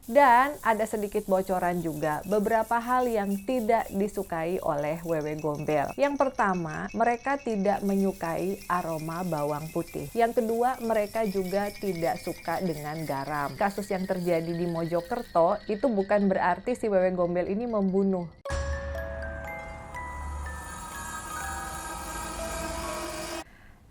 Dan ada sedikit bocoran juga beberapa hal yang tidak disukai oleh wewe gombel. Yang pertama, mereka tidak menyukai aroma bawang putih. Yang kedua, mereka juga tidak suka dengan garam. Kasus yang terjadi di Mojokerto itu bukan berarti si wewe gombel ini membunuh.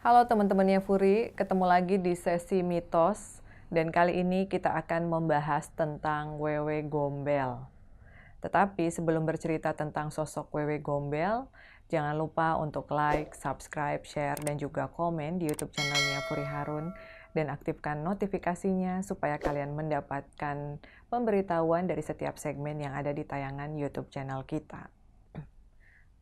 Halo teman-temannya Furi, ketemu lagi di sesi mitos. Dan kali ini kita akan membahas tentang wewe gombel. Tetapi sebelum bercerita tentang sosok wewe gombel, jangan lupa untuk like, subscribe, share, dan juga komen di YouTube channelnya Furi Harun. Dan aktifkan notifikasinya supaya kalian mendapatkan pemberitahuan dari setiap segmen yang ada di tayangan YouTube channel kita.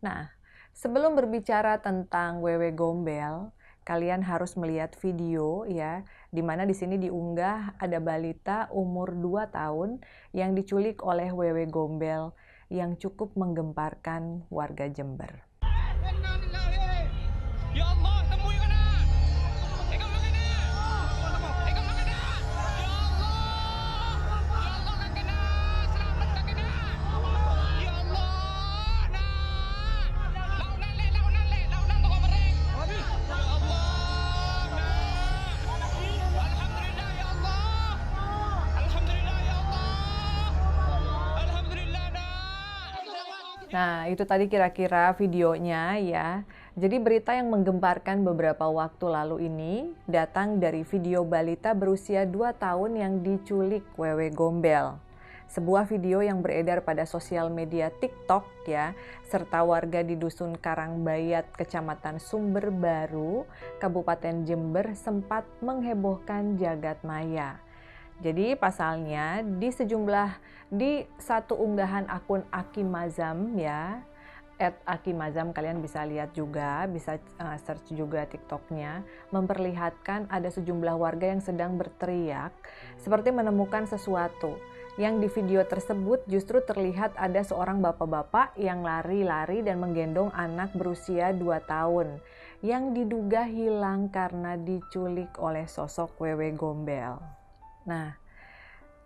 Nah, sebelum berbicara tentang wewe gombel, kalian harus melihat video ya, di mana di sini diunggah ada balita umur 2 tahun yang diculik oleh wewe gombel yang cukup menggemparkan warga Jember. Ya Allah, temui kena. Pegang makan nak. Pegang makan nak. Ya Allah. Ya Allah kan kena. Selamatkan kena. Ya Allah. Nak. Launan toko mereng. Ya Allah. Nak. Alhamdulillah ya Allah. Alhamdulillah ya Allah. Alhamdulillah nak. Nah, itu tadi kira-kira videonya ya. Jadi berita yang menggemparkan beberapa waktu lalu ini datang dari video balita berusia 2 tahun yang diculik wewe gombel. Sebuah video yang beredar pada sosial media TikTok ya, serta warga di Dusun Karangbayat, Kecamatan Sumber Baru, Kabupaten Jember sempat menghebohkan jagat maya. Jadi pasalnya di satu unggahan akun Aki Mazam ya, @akimazam, kalian bisa lihat juga, bisa search juga TikToknya, memperlihatkan ada sejumlah warga yang sedang berteriak seperti menemukan sesuatu. Yang di video tersebut justru terlihat ada seorang bapak-bapak yang lari-lari dan menggendong anak berusia 2 tahun yang diduga hilang karena diculik oleh sosok wewe gombel. Nah,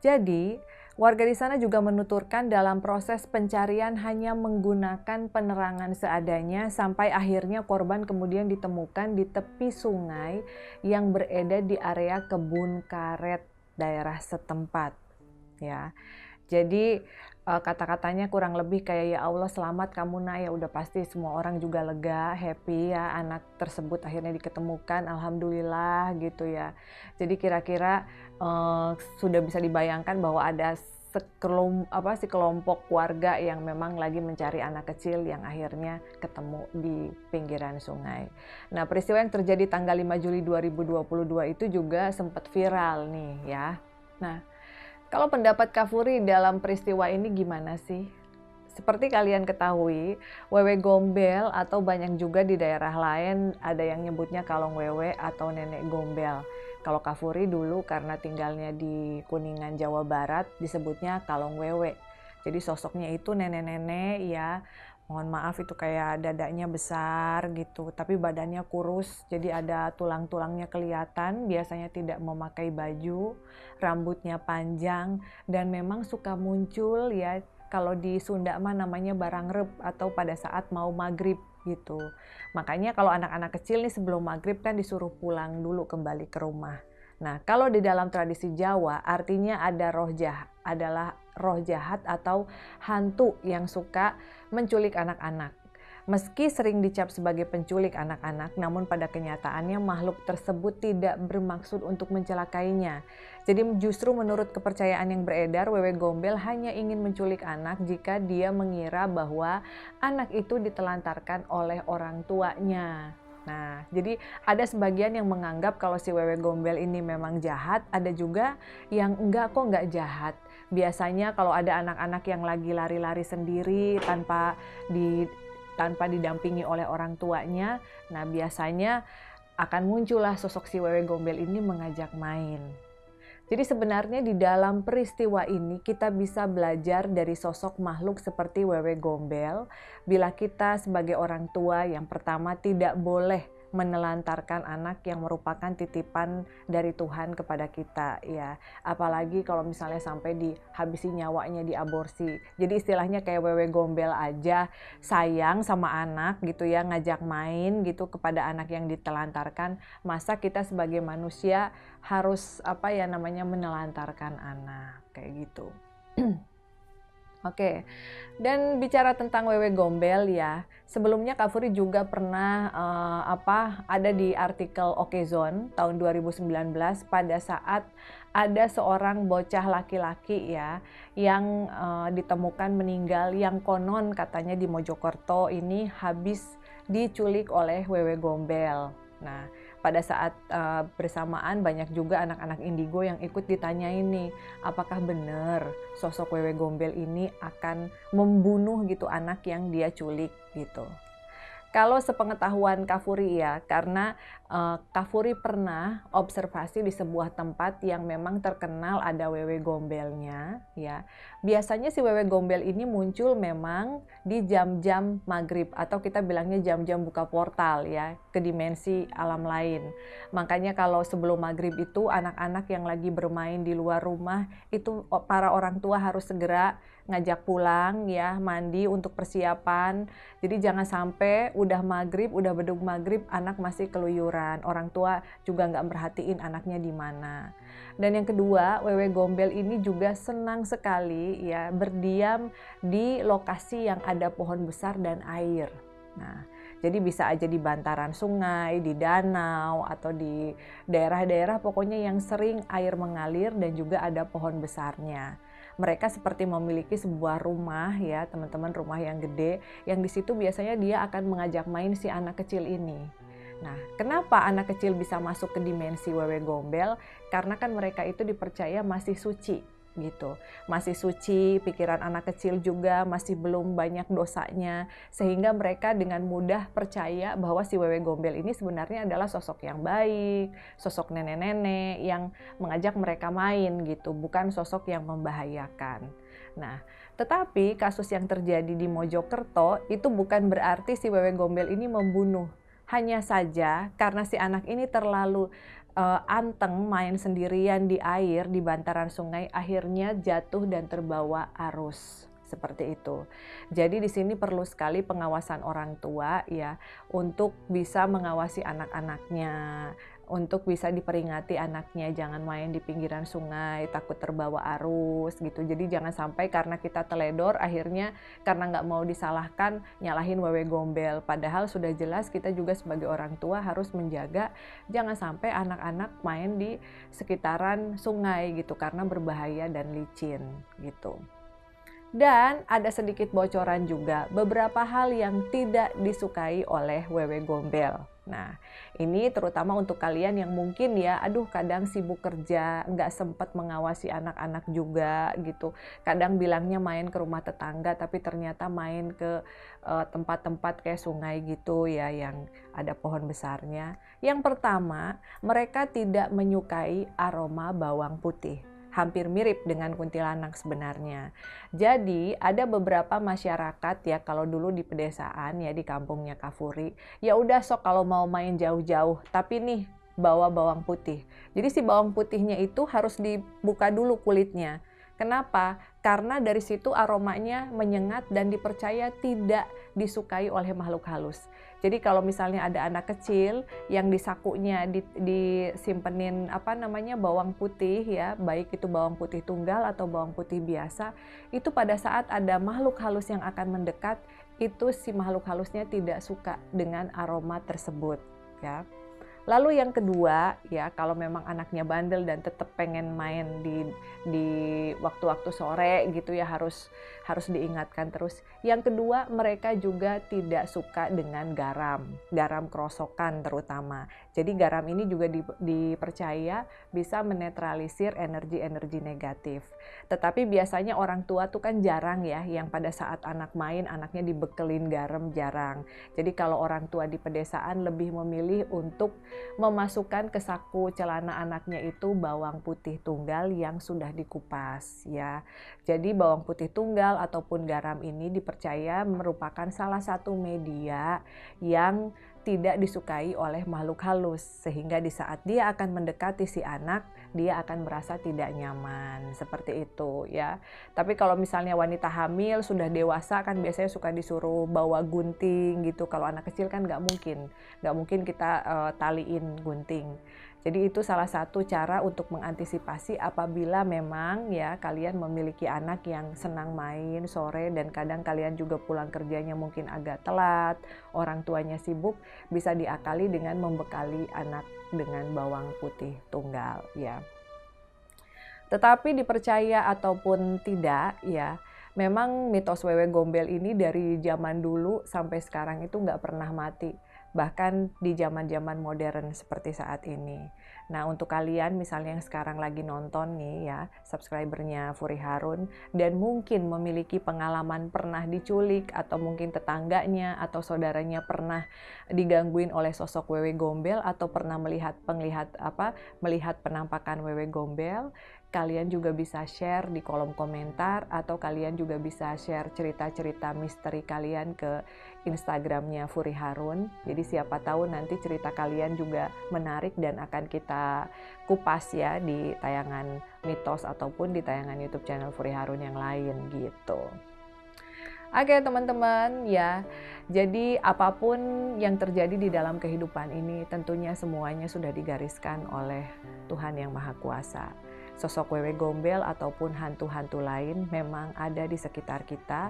jadi warga di sana juga menuturkan dalam proses pencarian hanya menggunakan penerangan seadanya sampai akhirnya korban kemudian ditemukan di tepi sungai yang berada di area kebun karet daerah setempat. Ya, jadi kata-katanya kurang lebih kayak ya Allah selamat kamu nak, ya udah pasti semua orang juga lega, happy ya anak tersebut akhirnya diketemukan, alhamdulillah gitu ya. Jadi kira-kira sudah bisa dibayangkan bahwa ada sekelompok warga yang memang lagi mencari anak kecil yang akhirnya ketemu di pinggiran sungai. Nah, peristiwa yang terjadi tanggal 5 Juli 2022 itu juga sempat viral nih ya. Nah, kalau pendapat Kak Furi dalam peristiwa ini gimana sih? Seperti kalian ketahui, wewe gombel atau banyak juga di daerah lain ada yang nyebutnya kalong wewe atau nenek gombel. Kalau Kak Furi dulu karena tinggalnya di Kuningan, Jawa Barat disebutnya kalong wewe. Jadi sosoknya itu nenek-nenek ya, mohon maaf itu kayak dadanya besar gitu, tapi badannya kurus, jadi ada tulang-tulangnya kelihatan, biasanya tidak memakai baju, rambutnya panjang, dan memang suka muncul ya, kalau di Sunda mah namanya barangrep atau pada saat mau maghrib gitu. Makanya kalau anak-anak kecil nih sebelum maghrib kan disuruh pulang dulu kembali ke rumah. Nah, kalau di dalam tradisi Jawa artinya adalah roh jahat atau hantu yang suka menculik anak-anak. Meski sering dicap sebagai penculik anak-anak, namun pada kenyataannya makhluk tersebut tidak bermaksud untuk mencelakainya. Jadi justru menurut kepercayaan yang beredar, wewe gombel hanya ingin menculik anak jika dia mengira bahwa anak itu ditelantarkan oleh orang tuanya. Nah, jadi ada sebagian yang menganggap kalau si wewe gombel ini memang jahat, ada juga yang enggak kok enggak jahat. Biasanya kalau ada anak-anak yang lagi lari-lari sendiri tanpa didampingi oleh orang tuanya, nah biasanya akan muncullah sosok si wewe gombel ini mengajak main. Jadi sebenarnya di dalam peristiwa ini kita bisa belajar dari sosok makhluk seperti wewe gombel bila kita sebagai orang tua yang pertama tidak boleh menelantarkan anak yang merupakan titipan dari Tuhan kepada kita ya. Apalagi kalau misalnya sampai dihabisi nyawanya, diaborsi. Jadi istilahnya kayak wewe gombel aja sayang sama anak gitu ya, ngajak main gitu kepada anak yang ditelantarkan. Masa kita sebagai manusia harus menelantarkan anak kayak gitu. Oke, dan bicara tentang wewe gombel ya, sebelumnya Kak Furi juga pernah ada di artikel Okezone tahun 2019 pada saat ada seorang bocah laki-laki ya yang ditemukan meninggal, yang konon katanya di Mojokerto ini habis diculik oleh wewe gombel. Nah, pada saat bersamaan banyak juga anak-anak indigo yang ikut ditanyain nih, apakah benar sosok wewe gombel ini akan membunuh gitu anak yang dia culik gitu. Kalau sepengetahuan Kak Furi ya, karena Kak Furi pernah observasi di sebuah tempat yang memang terkenal ada wewe gombelnya ya. Biasanya si wewe gombel ini muncul memang di jam-jam maghrib atau kita bilangnya jam-jam buka portal ya ke dimensi alam lain. Makanya kalau sebelum maghrib itu anak-anak yang lagi bermain di luar rumah itu para orang tua harus segera ngajak pulang ya, mandi untuk persiapan. Jadi jangan sampai udah maghrib, udah beduk maghrib anak masih keluyuran. Orang tua juga nggak merhatiin anaknya di mana. Dan yang kedua, wewe gombel ini juga senang sekali ya berdiam di lokasi yang ada pohon besar dan air. Nah, jadi bisa aja di bantaran sungai, di danau, atau di daerah-daerah pokoknya yang sering air mengalir dan juga ada pohon besarnya. Mereka seperti memiliki sebuah rumah ya teman-teman, rumah yang gede, yang di situ biasanya dia akan mengajak main si anak kecil ini. Nah, kenapa anak kecil bisa masuk ke dimensi wewe gombel? Karena kan mereka itu dipercaya masih suci gitu. Masih suci, pikiran anak kecil juga masih belum banyak dosanya, sehingga mereka dengan mudah percaya bahwa si wewe gombel ini sebenarnya adalah sosok yang baik, sosok nenek-nenek yang mengajak mereka main gitu, bukan sosok yang membahayakan. Nah, tetapi kasus yang terjadi di Mojokerto itu bukan berarti si wewe gombel ini membunuh. Hanya saja karena si anak ini terlalu anteng main sendirian di air di bantaran sungai, akhirnya jatuh dan terbawa arus seperti itu. Jadi di sini perlu sekali pengawasan orang tua ya untuk bisa mengawasi anak-anaknya, untuk bisa diperingati anaknya jangan main di pinggiran sungai takut terbawa arus gitu. Jadi jangan sampai karena kita teledor akhirnya karena nggak mau disalahkan nyalahin wewe gombel, padahal sudah jelas kita juga sebagai orang tua harus menjaga jangan sampai anak-anak main di sekitaran sungai gitu karena berbahaya dan licin gitu. Dan ada sedikit bocoran juga beberapa hal yang tidak disukai oleh wewe gombel. Nah, ini terutama untuk kalian yang mungkin ya, aduh kadang sibuk kerja, nggak sempat mengawasi anak-anak juga gitu. Kadang bilangnya main ke rumah tetangga, tapi ternyata main ke tempat-tempat kayak sungai gitu ya, yang ada pohon besarnya. Yang pertama, mereka tidak menyukai aroma bawang putih. Hampir mirip dengan kuntilanak sebenarnya. Jadi ada beberapa masyarakat ya kalau dulu di pedesaan ya di kampungnya Kak Furi, ya udah sok kalau mau main jauh-jauh, tapi nih bawa bawang putih. Jadi si bawang putihnya itu harus dibuka dulu kulitnya. Kenapa? Karena dari situ aromanya menyengat dan dipercaya tidak disukai oleh makhluk halus. Jadi kalau misalnya ada anak kecil yang di sakunya disimpenin bawang putih ya, baik itu bawang putih tunggal atau bawang putih biasa, itu pada saat ada makhluk halus yang akan mendekat, itu si makhluk halusnya tidak suka dengan aroma tersebut ya. Lalu yang kedua ya, kalau memang anaknya bandel dan tetap pengen main di waktu-waktu sore gitu ya, harus diingatkan terus. Yang kedua, mereka juga tidak suka dengan garam kerosokan terutama. Jadi garam ini juga dipercaya bisa menetralisir energi-energi negatif. Tetapi biasanya orang tua tuh kan jarang ya yang pada saat anak main anaknya dibekelin garam, jarang. Jadi kalau orang tua di pedesaan lebih memilih untuk memasukkan ke saku celana anaknya itu bawang putih tunggal yang sudah dikupas ya. Jadi bawang putih tunggal ataupun garam ini dipercaya merupakan salah satu media yang tidak disukai oleh makhluk halus, sehingga di saat dia akan mendekati si anak, dia akan merasa tidak nyaman, seperti itu ya. Tapi kalau misalnya wanita hamil sudah dewasa kan biasanya suka disuruh bawa gunting gitu. Kalau anak kecil kan nggak mungkin kita taliin gunting. Jadi itu salah satu cara untuk mengantisipasi apabila memang ya kalian memiliki anak yang senang main sore dan kadang kalian juga pulang kerjanya mungkin agak telat, orang tuanya sibuk, bisa diakali dengan membekali anak dengan bawang putih tunggal ya. Tetapi dipercaya ataupun tidak ya, memang mitos wewe gombel ini dari zaman dulu sampai sekarang itu nggak pernah mati. Bahkan di zaman-zaman modern seperti saat ini. Nah, untuk kalian misalnya yang sekarang lagi nonton nih ya, subscribernya Furi Harun, dan mungkin memiliki pengalaman pernah diculik, atau mungkin tetangganya atau saudaranya pernah digangguin oleh sosok wewe gombel, atau pernah melihat penampakan wewe gombel, kalian juga bisa share di kolom komentar, atau kalian juga bisa share cerita-cerita misteri kalian ke Instagramnya Furi Harun. Jadi siapa tahu nanti cerita kalian juga menarik dan akan kita kupas ya di tayangan mitos ataupun di tayangan YouTube channel Furi Harun yang lain gitu. Oke teman-teman ya, jadi apapun yang terjadi di dalam kehidupan ini tentunya semuanya sudah digariskan oleh Tuhan Yang Maha Kuasa. Sosok wewe gombel ataupun hantu-hantu lain memang ada di sekitar kita,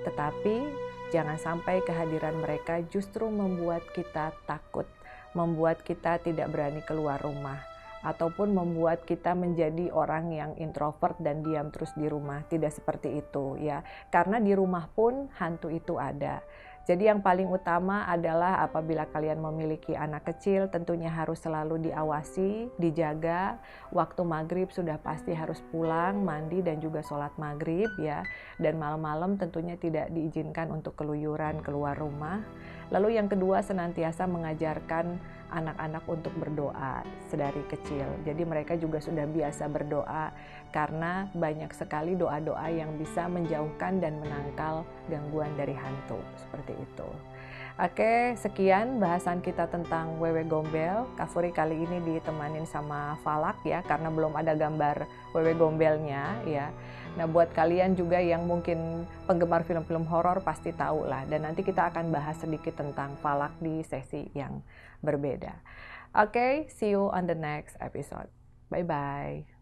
tetapi jangan sampai kehadiran mereka justru membuat kita takut, membuat kita tidak berani keluar rumah, ataupun membuat kita menjadi orang yang introvert dan diam terus di rumah. Tidak seperti itu ya, karena di rumah pun hantu itu ada. Jadi yang paling utama adalah apabila kalian memiliki anak kecil tentunya harus selalu diawasi, dijaga. Waktu maghrib sudah pasti harus pulang, mandi dan juga sholat maghrib ya. Dan malam-malam tentunya tidak diizinkan untuk keluyuran keluar rumah. Lalu yang kedua, senantiasa mengajarkan anak-anak untuk berdoa sedari kecil. Jadi mereka juga sudah biasa berdoa karena banyak sekali doa-doa yang bisa menjauhkan dan menangkal gangguan dari hantu. Seperti itu. Oke, sekian bahasan kita tentang wewe gombel. Kak Furi kali ini ditemanin sama Falak ya, karena belum ada gambar wewe gombelnya ya. Nah, buat kalian juga yang mungkin penggemar film-film horor pasti tahu lah. Dan nanti kita akan bahas sedikit tentang Falak di sesi yang berbeda. Oke, see you on the next episode. Bye-bye.